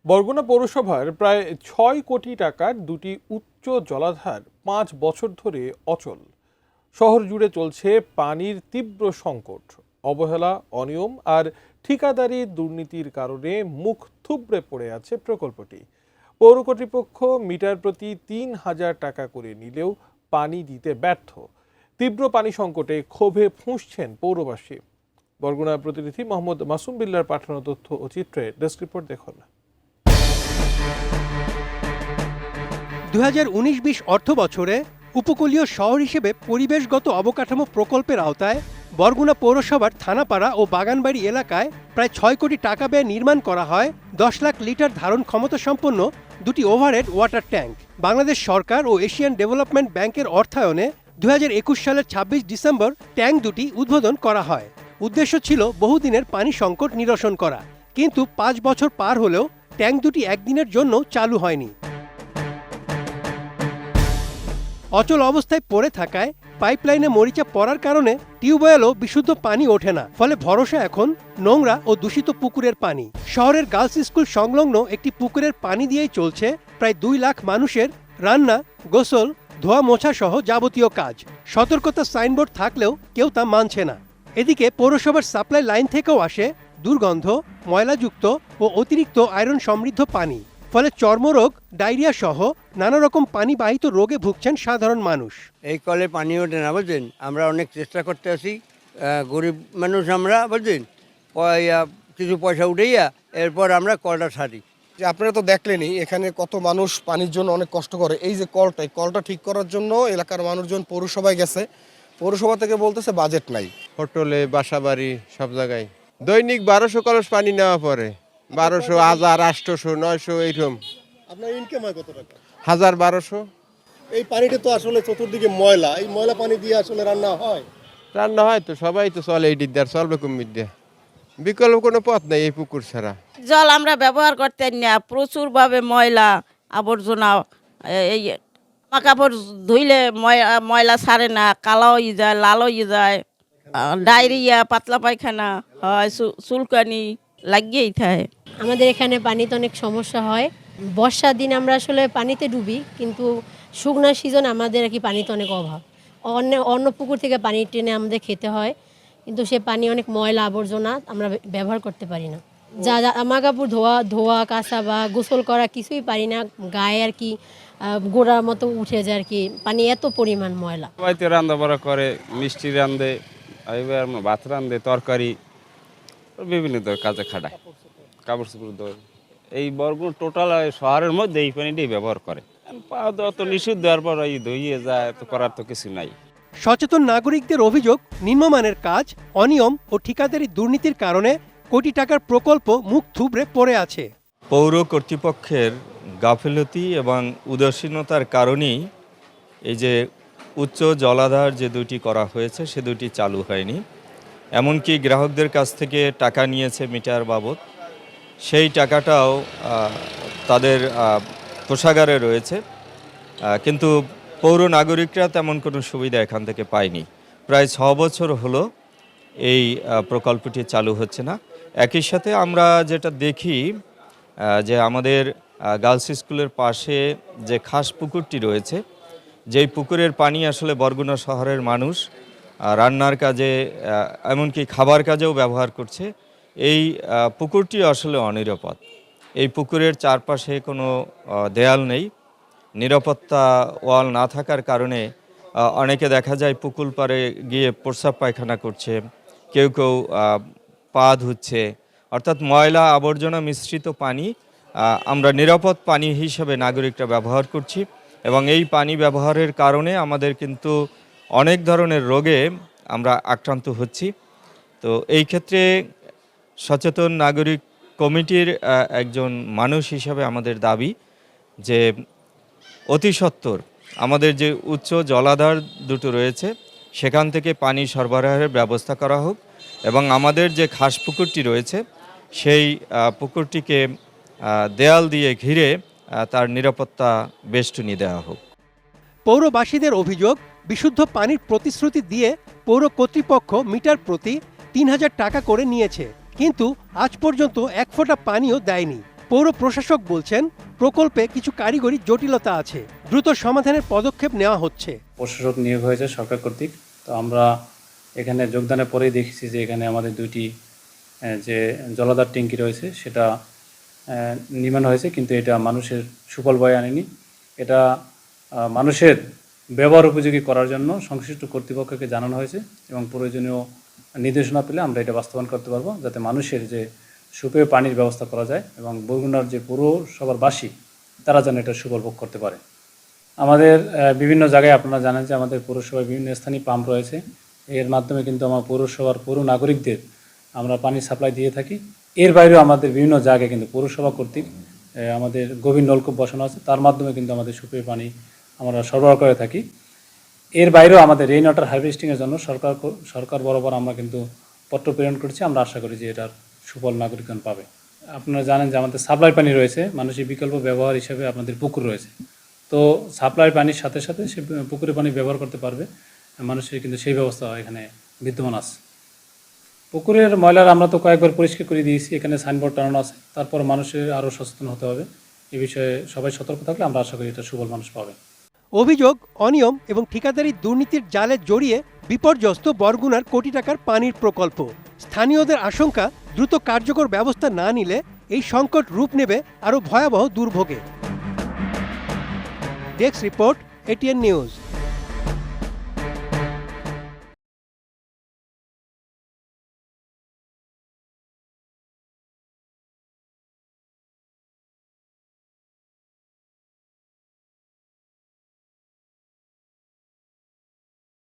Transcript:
বরগুনা পৌরসভার প্রায় ৬ কোটি টাকার দুটি উচ্চ জলাধার ৫ বছর ধরে অচল। শহর জুড়ে চলছে পানির তীব্র সংকট। অবহেলা, অনিয়ম আর ঠিকাদারি দুর্নীতির কারণে মুখ থুবড়ে পড়ে আছে প্রকল্পটি। পৌর কর্তৃপক্ষ মিটার প্রতি ৩,০০০ টাকা করে নিলেও পানি দিতে ব্যর্থ। তীব্র পানি সংকটে ক্ষোভে ফুঁসছেন পৌরবাসী। বরগুনা প্রতিনিধি মোহাম্মদ মাসুম বিল্লার পাঠানো তথ্য ও চিত্রে ডেস্ক রিপোর্ট দেখুন। ২০১৯-২০ অর্থ বছরে উপকূলীয় শহর হিসেবে পরিবেশগত অবকাঠামো প্রকল্পের আওতায় বরগুনা পৌরসভার থানাপাড়া ও বাগানবাড়ি এলাকায় প্রায় ৬ কোটি টাকা ব্যয়ে নির্মাণ করা হয় ১০ লাখ লিটার ধারণ ক্ষমতা সম্পন্ন দুটি ওভারহেড ওয়াটার ট্যাঙ্ক। বাংলাদেশ সরকার ও এশিয়ান ডেভেলপমেন্ট ব্যাংকের অর্থায়নে ২০২১ সালের ২৬ ডিসেম্বর ট্যাঙ্ক দুটি উদ্বোধন করা হয়। উদ্দেশ্য ছিল বহুদিনের পানি সংকট নিরসন করা, কিন্তু ৫ বছর পার হলেও ট্যাঙ্ক দুটি একদিনের জন্য চালু হয়নি। অচল অবস্থায় পড়ে থাকায় পাইপলাইনে মরিচা পড়ার কারণে টিউবওয়েলও বিশুদ্ধ পানি ওঠে না, ফলে ভরসা এখন নোংরা ও দূষিত পুকুরের পানি। শহরের গার্লস স্কুল সংলগ্ন একটি পুকুরের পানি দিয়েই চলছে প্রায় ২ লাখ মানুষের রান্না, গোসল, ধোয়া মোছা সহ যাবতীয় কাজ। সতর্কতা সাইনবোর্ড থাকলেও কেউ তা মানছে না। এদিকে পৌরসভার সাপ্লাই লাইন থেকেও আসে দুর্গন্ধ, ময়লাযুক্ত ও অতিরিক্ত আয়রন সমৃদ্ধ পানি, ফলে চর্মরোগ, ডায়রিয়া সহ নানা রকম পানিবাহিত রোগে ভুগছেন সাধারণ মানুষ। এই কলে পানি ওঠে না, বুঝলেন। আমরা অনেক চেষ্টা করতে আসি, গরিব মানুষ আমরা, বুঝলেন, কিছু পয়সা উঠেইয়া এরপর আমরা কলটা সারি। যে আপনারা তো দেখলেনই এখানে কত মানুষ পানির জন্য অনেক কষ্ট করে। এই যে কলটা ঠিক করার জন্য এলাকার মানুষজন পৌরসভায় গেছে, পৌরসভা থেকে বলতেছে বাজেট নাই। হোটেলে, বাসা বাড়ি, সব জায়গায় দৈনিক ১২০০ কলস পানি নেওয়া পড়ে। ১২০০, ১০০০, ৮০০, ৯০০ এইরকম। আপনার ইনকাম হয় কত টাকা? ১০০০, ১২০০। এই পানিটা তো আসলে চতুর্দিকে ময়লা, এই ময়লা পানি দিয়ে আসলে রান্না হয়? রান্না হয় তো, সবাই তো চলে এই দিকদার, চলবে কুমির দিয়ে। বিকল্প কোনো পথ নেই এই পুকুর ছাড়া। জল আমরা ব্যবহার করতে না, প্রচুরভাবে ময়লা আবর্জনা। এই জামা কাপড় ধুইলে ময়লা ছাড়ে না, কালো হয়ে যায়, লাল হয়ে যায়, ডায়রিয়া, পাতলা পায়খানা হয়, চুলকানি লাগিয়েই থাকে। আমাদের এখানে পানিতে অনেক সমস্যা হয়। বর্ষার দিন আমরা আসলে পানিতে ডুবি, কিন্তু শুকনা সিজন আমাদের আর কি পানিতে অনেক অভাব। অন্য পুকুর থেকে পানি টেনে আমাদের খেতে হয়, কিন্তু সে পানি অনেক ময়লা আবর্জনা, আমরা ব্যবহার করতে পারি না। যা জামা কাপড় ধোয়া কাচা বা গোসল করা কিছুই পারি না, গায়ে আর কি গোড়ার মতো উঠে যায় আর কি, পানি এত পরিমাণ ময়লা। বাড়িতে রান্না বাড়া করে, মিষ্টি রান্ধে, ভাত রান্ধে, তরকারি, বিভিন্ন কাজে খাটায়, কাপড় চোপড় ধোয়। এই বরগুনা টোটাল শহরের মধ্যে এই পানিটাই ব্যবহার করে। পাওয়া দেওয়া তো নিষিদ্ধ, দেওয়ার পর এই ধুইয়ে যায়, তো করার তো কিছু নাই। সচেতন নাগরিকদের অভিযোগ, নিম্নমানের কাজ, অনিয়ম ও ঠিকাদারি দুর্নীতির কারণে কোটি টাকার প্রকল্প মুখ থুবড়ে পড়ে আছে। পৌর কর্তৃপক্ষের গাফিলতি এবং উদাসীনতার কারণেই এই যে উচ্চ জলাধার যে দুটি করা হয়েছে সে দুটি চালু হয়নি। এমনকি গ্রাহকদের কাছ থেকে টাকা নিয়েছে মিটার বাবদ, সেই টাকাটাও তাদের কোষাগারে রয়েছে, কিন্তু পৌর নাগরিকরা তেমন কোনো সুবিধা এখান থেকে পায়নি। প্রায় ৬ বছর হলো এই প্রকল্পটি চালু হচ্ছে না। একই সাথে আমরা যেটা দেখি যে আমাদের গার্লস স্কুলের পাশে যে খাস পুকুরটি রয়েছে, যেই পুকুরের পানি আসলে বরগুনা শহরের মানুষ রান্নার কাজে, এমনকি খাবার কাজেও ব্যবহার করছে, এই পুকুরটি আসলে অনিরাপদ। এই পুকুরের চারপাশে কোনো দেয়াল নেই, নিরাপত্তা ওয়াল না থাকার কারণে অনেকে দেখা যায় পুকুর পাড়ে গিয়ে প্রস্রাব পায়খানা করছে, কেউ কেউ পা ধুচ্ছে। অর্থাৎ ময়লা আবর্জনা মিশ্রিত পানি আমরা নিরাপদ পানি হিসেবে নাগরিকরা ব্যবহার করছি, এবং এই পানি ব্যবহারের কারণে আমাদের কিন্তু অনেক ধরনের রোগে আমরা আক্রান্ত হচ্ছি। তো এই ক্ষেত্রে সচেতন নাগরিক কমিটির একজন মানুষ হিসাবে আমাদের দাবি যে অতি সত্বর আমাদের যে উচ্চ জলাধার দুটো রয়েছে সেখান থেকে পানি সরবরাহের ব্যবস্থা করা হোক, এবং আমাদের যে খাস পুকুরটি রয়েছে সেই পুকুরটিকে দেয়াল দিয়ে ঘিরে তার নিরাপত্তা বেষ্টনী দেওয়া হোক। পৌরবাসীদের অভিযোগ, বিশুদ্ধ পানির প্রতিশ্রুতি দিয়ে পৌর কর্তৃপক্ষ মিটার প্রতি ৩,০০০ টাকা করে নিয়েছে, কিন্তু আজ পর্যন্ত এক ফোঁটা পানিও দেয়নি। পৌর প্রশাসক বলছেন, প্রকল্পে কিছু কারিগরি জটিলতা আছে, দ্রুত সমাধানের পদক্ষেপ নেওয়া হচ্ছে। প্রশাসক নিয়োগ হয়েছে সরকার কর্তৃক। তো আমরা এখানে যোগদানের পরেই দেখেছি যে এখানে আমাদের দুইটি যে জলাধার ট্যাঙ্কি রয়েছে সেটা নির্মাণ হয়েছে, কিন্তু এটা মানুষের সুফল বয়ে আনেনি। এটা মানুষের ব্যবহার উপযোগী করার জন্য সংশ্লিষ্ট কর্তৃপক্ষকে জানানো হয়েছে এবং প্রয়োজনীয় নির্দেশনা পেলে আমরা এটা বাস্তবায়ন করতে পারবো, যাতে মানুষের যে সুপেয় পানির ব্যবস্থা করা যায় এবং বরগুনার যে পৌরসভার বাসী তারা যেন এটা সুফল ভোগ করতে পারে। আমাদের বিভিন্ন জায়গায় আপনারা জানেন যে আমাদের পৌরসভায় বিভিন্ন স্থানীয় পাম্প রয়েছে। এর মাধ্যমে কিন্তু আমার পৌরসভার পৌর নাগরিকদের আমরা পানি সাপ্লাই দিয়ে থাকি। এর বাইরেও আমাদের বিভিন্ন জায়গায় কিন্তু পৌরসভা কর্তৃক আমাদের গভীর নলকূপ বসানো আছে, তার মাধ্যমে কিন্তু আমাদের সুপেয় পানি আমরা সরবরাহ করে থাকি। এর বাইরেও আমাদের রেইন ওয়াটার হারভেস্টিংয়ের জন্য সরকার বরাবর আমরা কিন্তু পত্র প্রেরণ করেছি। আমরা আশা করি যে এটার সুফল নাগরিকগণ পাবে। আপনারা জানেন যে আমাদের সাপ্লাই পানি রয়েছে, মানুষের বিকল্প ব্যবহার হিসেবে আপনাদের পুকুর রয়েছে। তো সাপ্লাই পানির সাথে সাথে সে পুকুরে পানি ব্যবহার করতে পারবে মানুষের, কিন্তু সেই ব্যবস্থা এখানে বিদ্যমান আছে। পুকুরের ময়লার আমরা তো কয়েকবার পরিষ্কার করে দিয়েছি, এখানে সাইনবোর্ড টানানো আছে। তারপর মানুষের আরও সচেতন হতে হবে এ বিষয়ে। সবাই সতর্ক থাকলে আমরা আশা করি এটা সুফল মানুষ পাবে। অভিযোগ, অনিয়ম এবং ঠিকাদারি দুর্নীতির জালে জড়িয়ে বিপর্যস্ত বরগুনার কোটি টাকার পানির প্রকল্প। স্থানীয়দের আশঙ্কা, দ্রুত কার্যকর ব্যবস্থা না নিলে এই সংকট রূপ নেবে আরও ভয়াবহ দুর্ভোগে। Desk report, ATN news.